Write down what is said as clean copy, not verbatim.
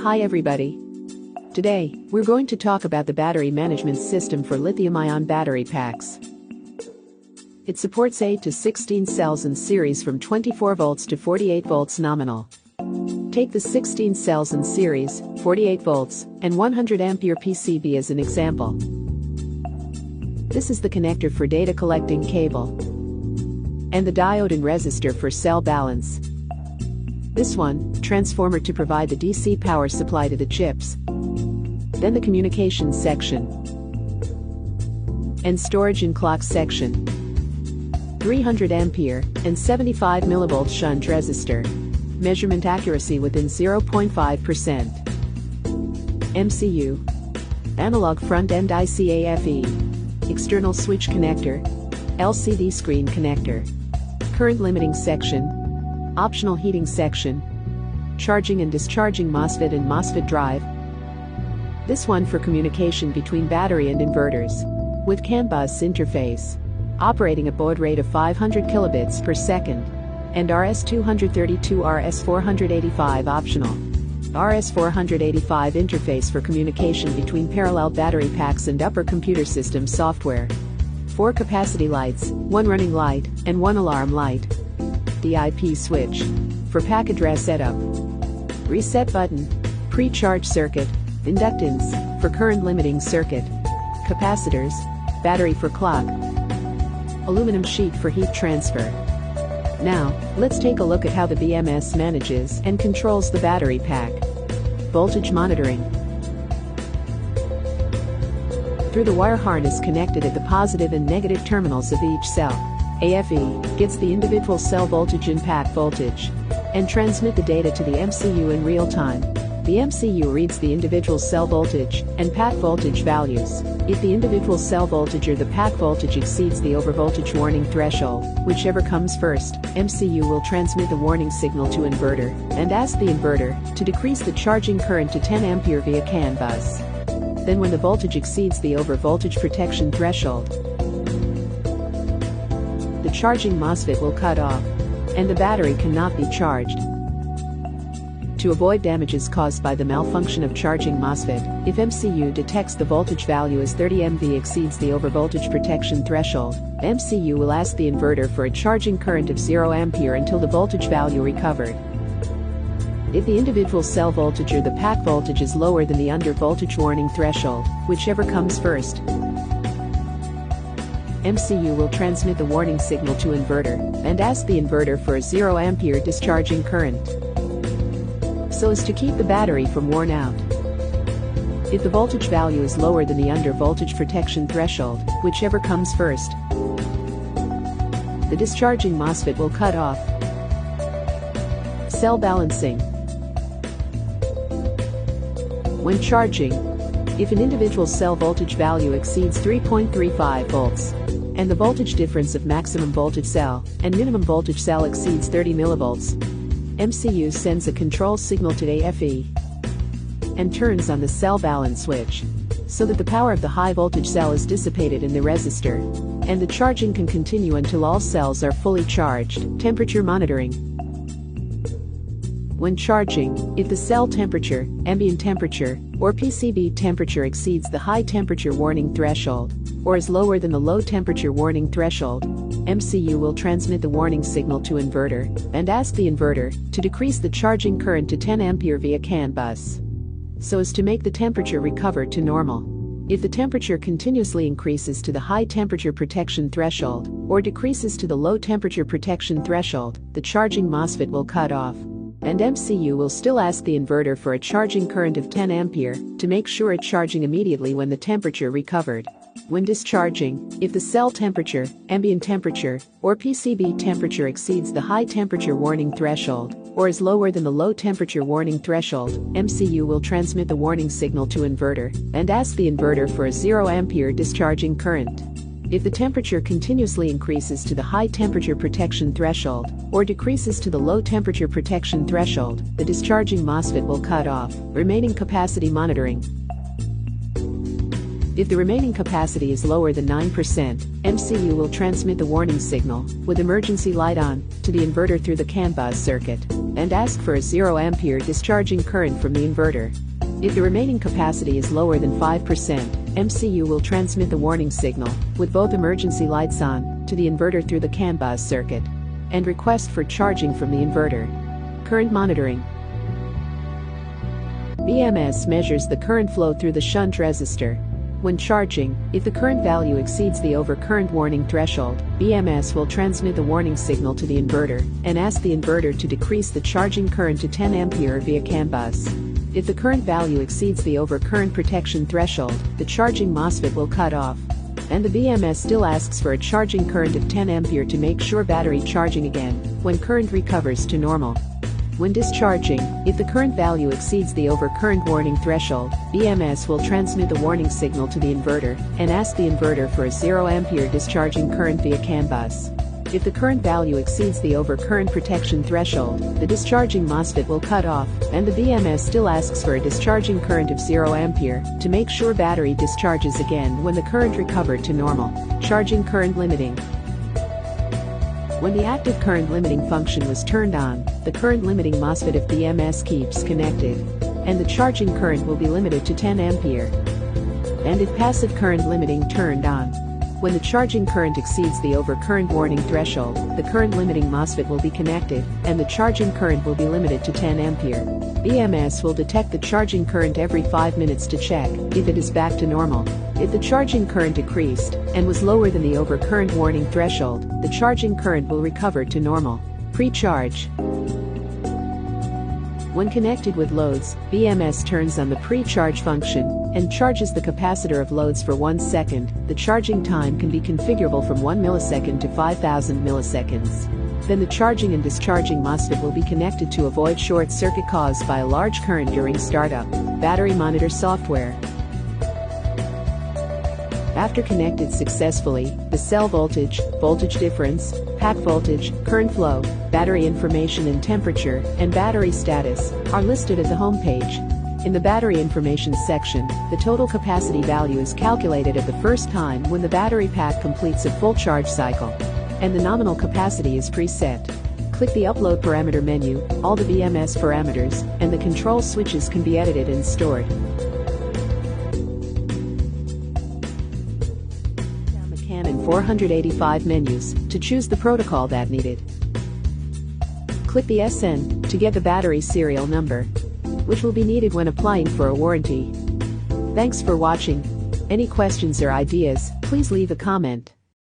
Hi everybody. Today, we're going to talk about the battery management system for lithium-ion battery packs. It supports 8 to 16 cells in series from 24 volts to 48 volts nominal. Take the 16 cells in series, 48 volts, and 100 ampere PCB as an example. This is the connector for data collecting cable, and the diode and resistor for cell balance. This one, transformer to provide the DC power supply to the chips. Then the communications section, and storage and clock section. 300 ampere and 75 millivolt shunt resistor. Measurement accuracy within 0.5%. MCU. Analog front-end ICAFE. External switch connector. LCD screen connector. Current limiting section. Optional heating section. Charging and discharging MOSFET and MOSFET drive. This one for communication between battery and inverters. With CAN bus interface. Operating at baud rate of 500 kilobits per second. And RS-232 RS-485 optional. RS-485 interface for communication between parallel battery packs and upper computer system software. 4 capacity lights, 1 running light, and 1 alarm light. The IP switch. For pack address setup. Reset button. Pre-charge circuit. Inductance. For current limiting circuit. Capacitors. Battery for clock. Aluminum sheet for heat transfer. Now, let's take a look at how the BMS manages and controls the battery pack. Voltage monitoring. Through the wire harness connected at the positive and negative terminals of each cell, AFE gets the individual cell voltage and pack voltage, and transmit the data to the MCU in real time. The MCU reads the individual cell voltage and pack voltage values. If the individual cell voltage or the pack voltage exceeds the overvoltage warning threshold, whichever comes first, MCU will transmit the warning signal to inverter and ask the inverter to decrease the charging current to 10 ampere via CAN bus. Then when the voltage exceeds the overvoltage protection threshold, the charging MOSFET will cut off, and the battery cannot be charged. To avoid damages caused by the malfunction of charging MOSFET, if MCU detects the voltage value as 30 mV exceeds the overvoltage protection threshold, MCU will ask the inverter for a charging current of 0 ampere until the voltage value recovered. If the individual cell voltage or the pack voltage is lower than the under-voltage warning threshold, whichever comes first, MCU will transmit the warning signal to inverter and ask the inverter for a 0 ampere discharging current, so as to keep the battery from worn out. If the voltage value is lower than the under-voltage protection threshold, whichever comes first, the discharging MOSFET will cut off. Cell balancing. When charging, if an individual cell voltage value exceeds 3.35 volts, and the voltage difference of maximum voltage cell and minimum voltage cell exceeds 30 millivolts, MCU sends a control signal to AFE and turns on the cell balance switch, so that the power of the high voltage cell is dissipated in the resistor, and the charging can continue until all cells are fully charged. Temperature monitoring. When charging, if the cell temperature, ambient temperature, or PCB temperature exceeds the high temperature warning threshold, or is lower than the low temperature warning threshold, MCU will transmit the warning signal to inverter and ask the inverter to decrease the charging current to 10 ampere via CAN bus, so as to make the temperature recover to normal. If the temperature continuously increases to the high temperature protection threshold or decreases to the low temperature protection threshold, the charging MOSFET will cut off, and MCU will still ask the inverter for a charging current of 10 ampere to make sure it's charging immediately when the temperature recovered. When discharging, if the cell temperature, ambient temperature, or PCB temperature exceeds the high temperature warning threshold, or is lower than the low temperature warning threshold, MCU will transmit the warning signal to inverter and ask the inverter for a 0 ampere discharging current. If the temperature continuously increases to the high temperature protection threshold, or decreases to the low temperature protection threshold, the discharging MOSFET will cut off. Remaining capacity monitoring. If the remaining capacity is lower than 9%, MCU will transmit the warning signal, with emergency light on, to the inverter through the CAN bus circuit, and ask for a 0 ampere discharging current from the inverter. If the remaining capacity is lower than 5%, MCU will transmit the warning signal, with both emergency lights on, to the inverter through the CAN bus circuit, and request for charging from the inverter. Current monitoring. BMS measures the current flow through the shunt resistor. When charging, if the current value exceeds the overcurrent warning threshold, BMS will transmit the warning signal to the inverter and ask the inverter to decrease the charging current to 10 ampere via CAN bus. If the current value exceeds the overcurrent protection threshold, the charging MOSFET will cut off, and the BMS still asks for a charging current of 10 ampere to make sure battery charging again when current recovers to normal. When discharging, if the current value exceeds the overcurrent warning threshold, BMS will transmit the warning signal to the inverter and ask the inverter for a 0 ampere discharging current via CAN bus. If the current value exceeds the overcurrent protection threshold, the discharging MOSFET will cut off, and the BMS still asks for a discharging current of 0 ampere to make sure battery discharges again when the current recovered to normal. Charging current limiting. When the active current limiting function was turned on, the current limiting MOSFET of BMS keeps connected, and the charging current will be limited to 10 ampere. And if passive current limiting turned on, when the charging current exceeds the overcurrent warning threshold, the current limiting MOSFET will be connected, and the charging current will be limited to 10 ampere. BMS will detect the charging current every 5 minutes to check if it is back to normal. If the charging current decreased and was lower than the overcurrent warning threshold, the charging current will recover to normal. Pre-charge. When connected with loads, BMS turns on the pre-charge function and charges the capacitor of loads for 1 second. The charging time can be configurable from 1 millisecond to 5,000 milliseconds. Then the charging and discharging MOSFET will be connected to avoid short circuit caused by a large current during startup. Battery monitor software. After connected successfully, the cell voltage, voltage difference, pack voltage, current flow, battery information and temperature, and battery status are listed at the home page. In the battery information section, the total capacity value is calculated at the first time when the battery pack completes a full charge cycle, and the nominal capacity is preset. Click the Upload Parameter menu. All the BMS parameters and the control switches can be edited and stored. Down the Canon 485 menus to choose the protocol that needed. Click the SN to get the battery serial number, which will be needed when applying for a warranty. Thanks for watching. Any questions or ideas, please leave a comment.